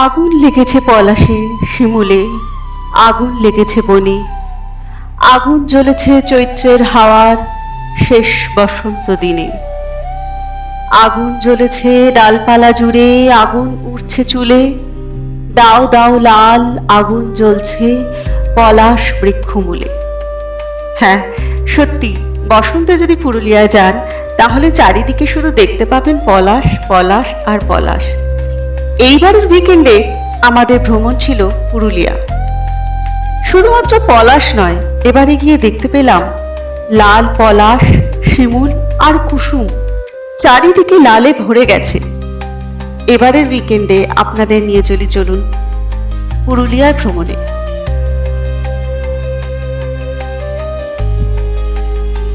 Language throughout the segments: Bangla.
আগুন লেগেছে পলাশে শিমুলে, আগুন লেগেছে বনে, আগুন জ্বলেছে চৈত্রের হাওয়ার শেষ বসন্ত দিনে। আগুন জ্বলেছে ডালপালা জুড়ে, আগুন উড়ছে চুলে, দাও দাও লাল আগুন জ্বলছে পলাশ বৃক্ষমূলে। হ্যাঁ, সত্যি বসন্তে যদি পুরুলিয়ায় যান তাহলে চারিদিকে শুধু দেখতে পাবেন পলাশ পলাশ আর পলাশ। এইবারের উইকেন্ডে আমাদের ভ্রমণ ছিল পুরুলিয়া। শুধুমাত্র পলাশ নয়, এবারে গিয়ে দেখতে পেলাম লাল পলাশ, শিমুল আর কুসুম চারিদিকে লালে ভরে গেছে। এবারের উইকেন্ডে আপনাদের নিয়ে চলুন পুরুলিয়ার ভ্রমণে।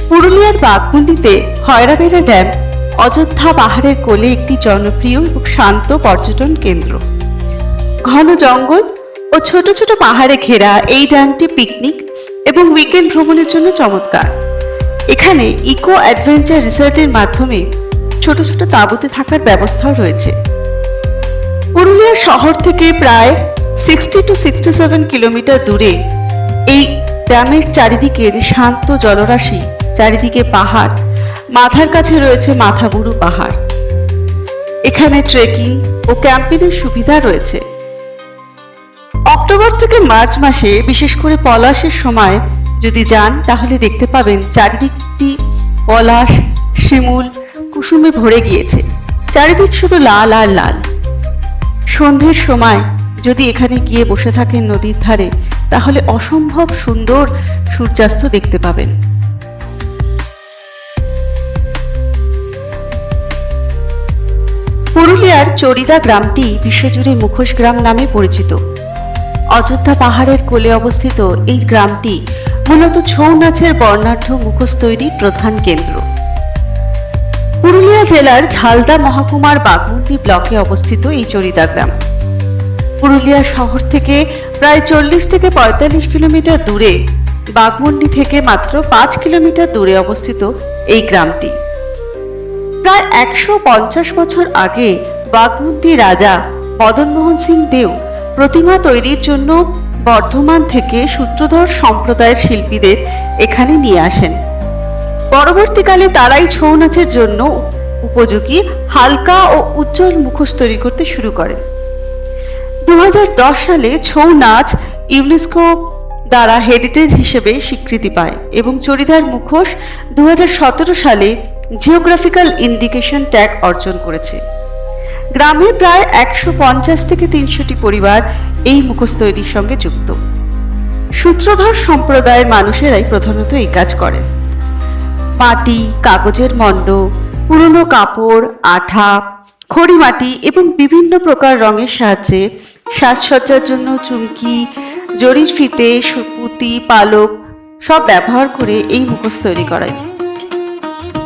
পুরুলিয়ার বাঘমুন্ডিতে খয়রাবেড়া ড্যাম অযোধ্যা পাহাড়ের কোলে একটি জনপ্রিয় এবং শান্ত পর্যটন কেন্দ্র। ঘন জঙ্গল ও ছোট ছোট পাহাড়ে ঘেরা এই ড্যামটি পিকনিক এবং উইকেন্ড ভ্রমণের জন্য চমৎকার। এখানে ইকো অ্যাডভেঞ্চার রিসর্টের মাধ্যমে ছোট ছোট তাঁবুতে থাকার ব্যবস্থাও রয়েছে। পুরুলিয়া শহর থেকে প্রায় 60 to 67 কিলোমিটার দূরে এই ড্যামের চারিদিকে যে শান্ত জলরাশি, চারিদিকে পাহাড়, মাথার কাছে রয়েছে মাথাবুরু পাহাড়। এখানে ট্রেকিং ও ক্যাম্পিংয়ের সুবিধা রয়েছে। অক্টোবর থেকে মার্চ মাসে, বিশেষ করে পলাশের সময় যদি যান তাহলে দেখতে পাবেন চারিদিকটি পলাশ, শিমুল, কুসুমে ভরে গিয়েছে। চারিদিক শুধু লাল আর লাল। সন্ধ্যের সময় যদি এখানে গিয়ে বসে থাকেন নদীর ধারে তাহলে অসম্ভব সুন্দর সূর্যাস্ত দেখতে পাবেন। পুরুলিয়ার চরিদা গ্রামটি বিশ্বজুড়ে মুখোশ গ্রাম নামে পরিচিত। অযোধ্যা পাহাড়ের কোলে অবস্থিত এই গ্রামটি মূলত ছৌ নাচের বর্ণাঢ্য মুখোশ তৈরির প্রধান কেন্দ্র। পুরুলিয়া জেলার ঝালদা মহকুমার বাঘমুন্ডি ব্লকে অবস্থিত এই চরিদা গ্রাম। পুরুলিয়া শহর থেকে প্রায় 40 থেকে 45 কিলোমিটার দূরে, বাঘমুন্ডি থেকে মাত্র 5 কিলোমিটার দূরে অবস্থিত এই গ্রামটি। প্রায় 150 বছর আগে বাঘমুন্ডি রাজা মদন মোহন সিং দেও প্রতিমা তৈরির জন্য বর্ধমান থেকে সূত্রধর সম্প্রদায়ের শিল্পীদের এখানে নিয়ে আসেন। পরবর্তীকালে তারাই ছৌ নাচের জন্য উপযোগী হালকা ও উজ্জ্বল মুখোশ তৈরি করতে শুরু করেন। 2010 সালে ছৌ নাচ ইউনেস্কো দ্বারা হেরিটেজ হিসেবে স্বীকৃতি পায় এবং চরিদার মুখোশ 2017 সালে জিওগ্রাফিক্যাল ইন্ডিকেশন ট্যাগ অর্জন করেছে। গ্রামে প্রায় 150 থেকে 300টি পরিবার এই মুখোশ তৈরির সঙ্গে যুক্ত। সূত্রধর সম্প্রদায়ের মানুষেরাই প্রধানত এই কাজ করেন। মাটি, কাগজের মণ্ড, পুরনো কাপড়, আঠা, খড়ি মাটি এবং বিভিন্ন প্রকার রঙের সাহায্যে সাজসজ্জার জন্য চুমকি, জরির ফিতে, সুপুতি, পালক সব ব্যবহার করে এই মুখোশ তৈরি করায়।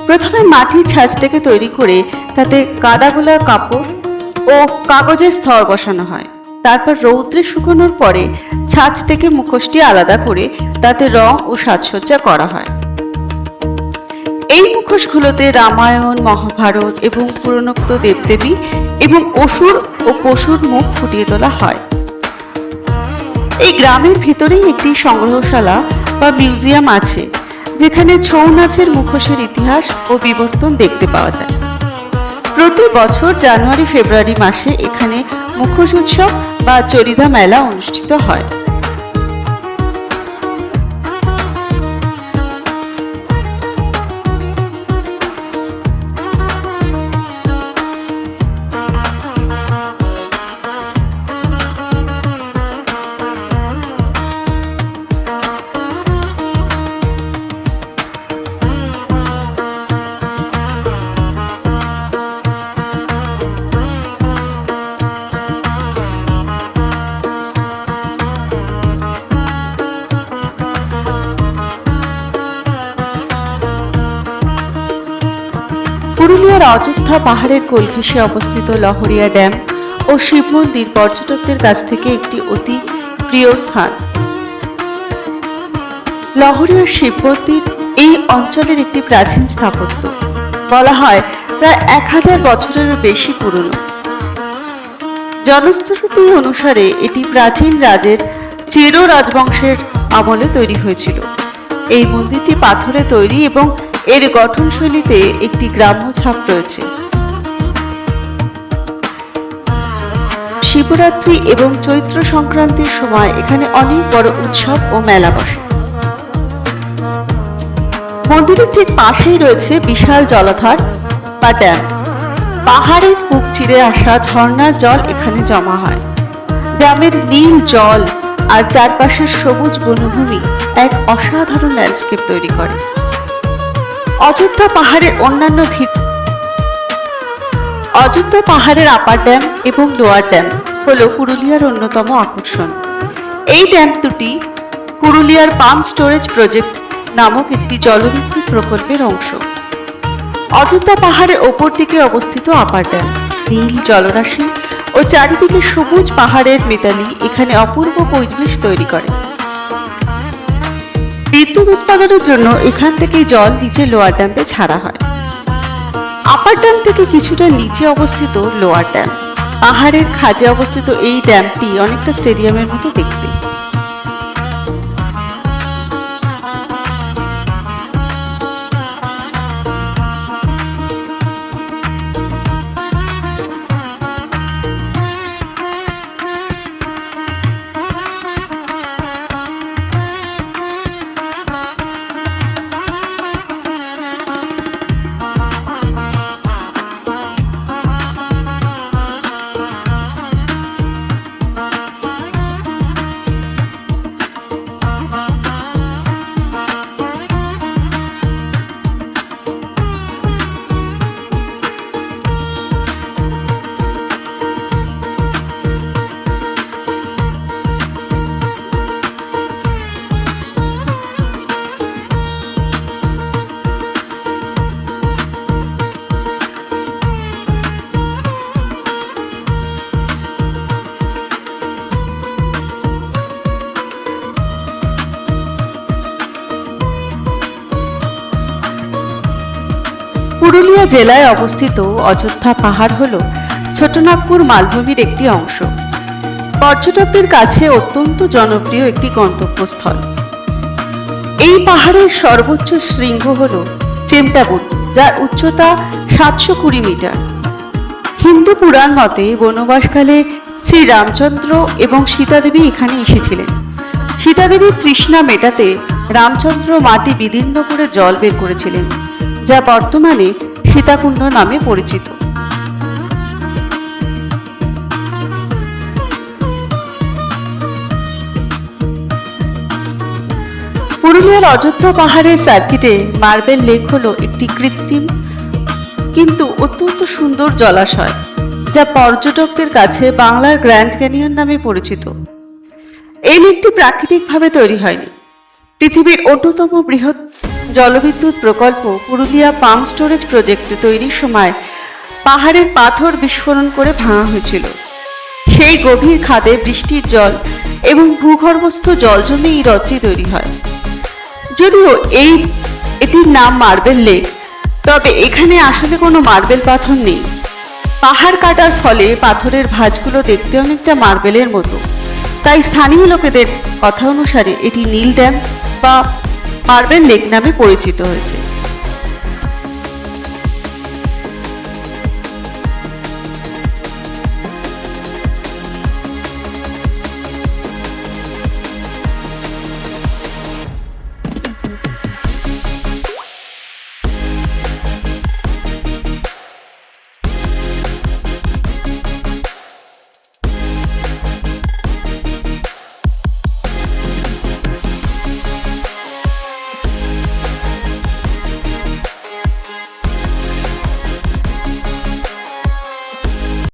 প্রথমে মাটির ছাঁচ থেকে তৈরি করে তাতে গাদা গোলা কাপড় ও কাগজের স্তর বসানো হয়। তারপর রৌদ্রে শুকানোর পরে ছাঁচ থেকে মুখোশটি আলাদা করে তাতে রং ও সাজসজ্জা করা হয়। এই মুখোশগুলোতে রামায়ণ, মহাভারত এবং পুরাণোক্ত দেবদেবী এবং অসুর ও পশুর মুখ ফুটিয়ে তোলা হয়। এই গ্রামের ভিতরেই একটি সংগ্রহশালা বা মিউজিয়াম আছে, যেখানে ছৌ নাচের মুখোশের ইতিহাস ও বিবর্তন দেখতে পাওয়া যায়। প্রতি বছর জানুয়ারি ফেব্রুয়ারি মাসে এখানে মুখোশ উৎসব বা চরিদা মেলা অনুষ্ঠিত হয়। পুরুলিয়ার অযোধ্যা পাহাড়ের কোল ঘেঁষে অবস্থিত লহরিয়া ড্যাম ও শিব মন্দির পর্যটকদের কাছ থেকে একটি অতি প্রিয় স্থান। লহরিয়া শিব মন্দির এই অঞ্চলের একটি প্রাচীন স্থাপত্য, বলা হয় প্রায় 1000 বছরেরও বেশি পুরনো। জনশ্রুতি অনুসারে এটি প্রাচীন রাজের চের রাজবংশের আমলে তৈরি হয়েছিল। এই মন্দিরটি পাথরে তৈরি এবং এর গঠনশৈলীতে একটি গ্রাম্য ছাপ রয়েছে। শিবরাত্রি এবং চৈত্র সংক্রান্তির সময় এখানে অনেক বড় উৎসব ও মেলা বসে। মন্দিরের ঠিক পাশেই রয়েছে বিশাল জলাধার বা ড্যাম। পাহাড়ের বুক চিরে আসা ঝর্ণার জল এখানে জমা হয়। ড্যামের নীল জল আর চারপাশের সবুজ বনভূমি এক অসাধারণ ল্যান্ডস্কেপ তৈরি করে। অযোধ্যা পাহাড়ের আপার ড্যাম এবং লোয়ার ড্যাম হলো পুরুলিয়ার অন্যতম আকর্ষণ। এই ড্যাম দুটি পুরুলিয়ার পাম্প স্টোরেজ প্রজেক্ট নামক একটি জলবিদ্যুৎ প্রকল্পের অংশ। অযোধ্যা পাহাড়ের ওপর দিকে অবস্থিত আপার ড্যাম নীল জলরাশি ও চারিদিকে সবুজ পাহাড়ের মেতালি এখানে অপূর্ব পরিবেশ তৈরি করে। বিদ্যুৎ উৎপাদনের জন্য এখান থেকে জল নিচে লোয়ার ড্যামে ছাড়া হয়। আপার ড্যাম থেকে কিছুটা নিচে অবস্থিত লোয়ার ড্যাম। পাহাড়ের খাঁজে অবস্থিত এই ড্যামটি অনেকটা স্টেডিয়ামের মতো দেখতে। পুরুলিয়া জেলায় অবস্থিত অযোধ্যা পাহাড় হল ছোটনাগপুর মালভূমির একটি অংশ। পর্যটকদের কাছে অত্যন্ত জনপ্রিয় একটি গন্তব্যস্থল। এই পাহাড়ের সর্বোচ্চ শৃঙ্গ হল চেমটাবুট, যার উচ্চতা 720 মিটার। হিন্দু পুরাণ মতে বনবাসকালে শ্রী রামচন্দ্র এবং সীতাদেবী এখানে এসেছিলেন। সীতাদেবীর তৃষ্ণা মেটাতে রামচন্দ্র মাটি বিদীর্ণ করে জল বের করেছিলেন, যা বর্তমানে সীতাকুণ্ড নামে পরিচিত। পুরুলিয়ার অযোধ্যা পাহাড়ের সার্কিটে মার্বেল লেক হলো একটি কৃত্রিম কিন্তু অত্যন্ত সুন্দর জলাশয়, যা পর্যটকদের কাছে বাংলার গ্র্যান্ড ক্যানিয়ন নামে পরিচিত। এই লেকটি প্রাকৃতিকভাবে তৈরি হয়নি। পৃথিবীর অন্যতম বৃহৎ জলবিদ্যুৎ প্রকল্প পুরুলিয়া পাম্প স্টোরেজ প্রজেক্ট তৈরির সময় পাহাড়ের পাথর বিস্ফোরণ করে ভাঙা হয়েছিল। সেই গভীর খাদে বৃষ্টির জল এবং ভূগর্ভস্থ জল জমে এই হ্রদটি তৈরি হয়। যদিও এটির নাম মার্বেল লেক, তবে এখানে আসলে কোনো মার্বেল পাথর নেই। পাহাড় কাটার ফলে পাথরের ভাঁজগুলো দেখতে অনেকটা মার্বেলের মতো, তাই স্থানীয় লোকেদের কথা অনুসারে এটি নীল ড্যাম বা মার্বেল লেক নামে পরিচিত হয়েছে।